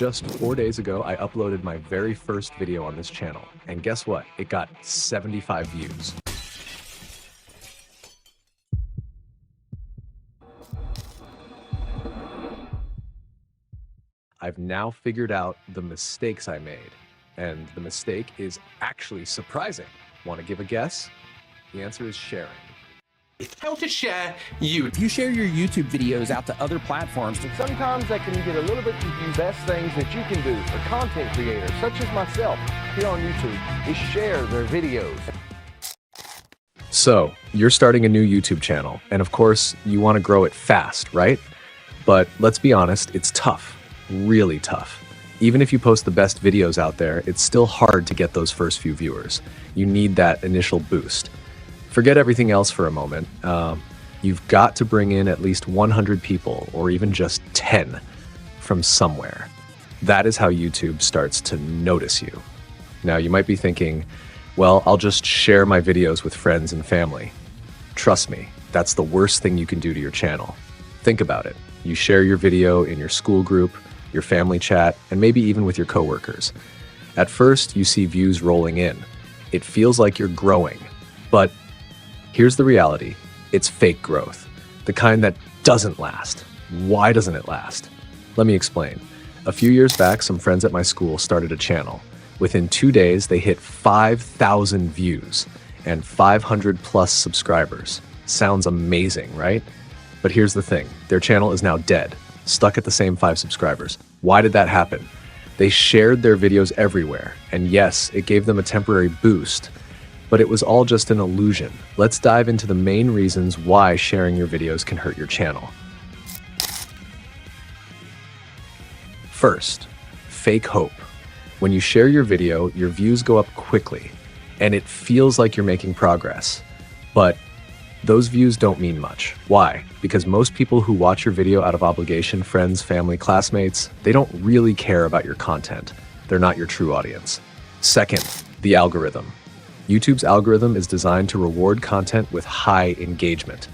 Just 4 days ago, I uploaded my very first video on this channel, and guess what? It got 75 views. I've now figured out the mistakes I made, and the mistake is actually surprising. Want to give a guess? The answer is sharing. How to share you. If you share your YouTube videos out to other platforms, sometimes that can get a little bit confused. Best things that you can do for content creators, such as myself, here on YouTube, is share their videos. So, you're starting a new YouTube channel, and of course, you want to grow it fast, right? But let's be honest, it's tough, really tough. Even if you post the best videos out there, it's still hard to get those first few viewers. You need that initial boost. Forget everything else for a moment. You've got to bring in at least 100 people, or even just 10, from somewhere. That is how YouTube starts to notice you. Now, you might be thinking, well, I'll just share my videos with friends and family. Trust me, that's the worst thing you can do to your channel. Think about it. You share your video in your school group, your family chat, and maybe even with your coworkers. At first, you see views rolling in. It feels like you're growing, but here's the reality. It's fake growth, the kind that doesn't last. Why doesn't it last? Let me explain. A few years back, some friends at my school started a channel. Within 2 days, they hit 5,000 views and 500 plus subscribers. Sounds amazing, right? But here's the thing. Their channel is now dead, stuck at the same 5 subscribers. Why did that happen? They shared their videos everywhere, and yes, it gave them a temporary boost, but it was all just an illusion. Let's dive into the main reasons why sharing your videos can hurt your channel. First, fake hope. When you share your video, your views go up quickly, and it feels like you're making progress. But those views don't mean much. Why? Because most people who watch your video out of obligation, friends, family, classmates, they don't really care about your content. They're not your true audience. Second, the algorithm. YouTube's algorithm is designed to reward content with high engagement.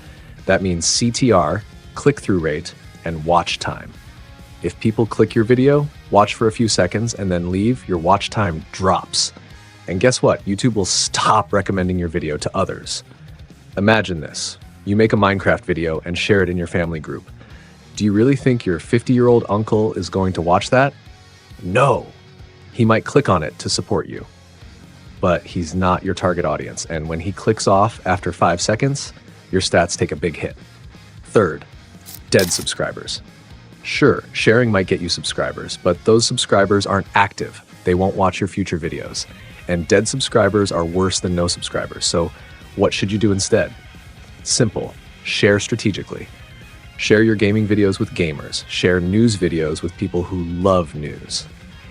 That means CTR, click-through rate, and watch time. If people click your video, watch for a few seconds, and then leave, your watch time drops. And guess what? YouTube will stop recommending your video to others. Imagine this. You make a Minecraft video and share it in your family group. Do you really think your 50-year-old uncle is going to watch that? No. He might click on it to support you, but he's not your target audience. And when he clicks off after 5 seconds, your stats take a big hit. Third, dead subscribers. Sure, sharing might get you subscribers, but those subscribers aren't active. They won't watch your future videos. And dead subscribers are worse than no subscribers. So what should you do instead? Simple. Share strategically. Share your gaming videos with gamers. Share news videos with people who love news.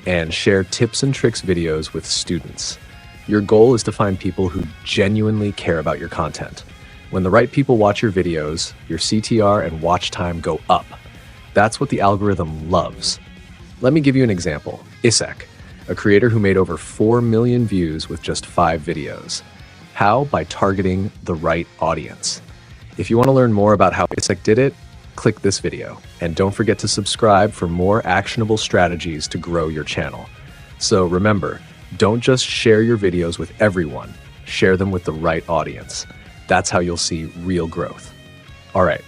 And share tips and tricks videos with students. Your goal is to find people who genuinely care about your content. When the right people watch your videos, your CTR and watch time go up. That's what the algorithm loves. Let me give you an example. Isek, a creator who made over 4 million views with just 5 videos. How? By targeting the right audience. If you want to learn more about how Isek did it, click this video. And don't forget to subscribe for more actionable strategies to grow your channel. So remember, don't just share your videos with everyone. Share them with the right audience. That's how you'll see real growth. All right,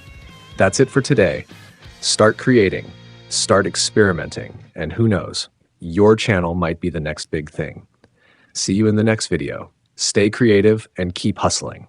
that's it for today. Start creating, start experimenting, and who knows, your channel might be the next big thing. See you in the next video. Stay creative and keep hustling.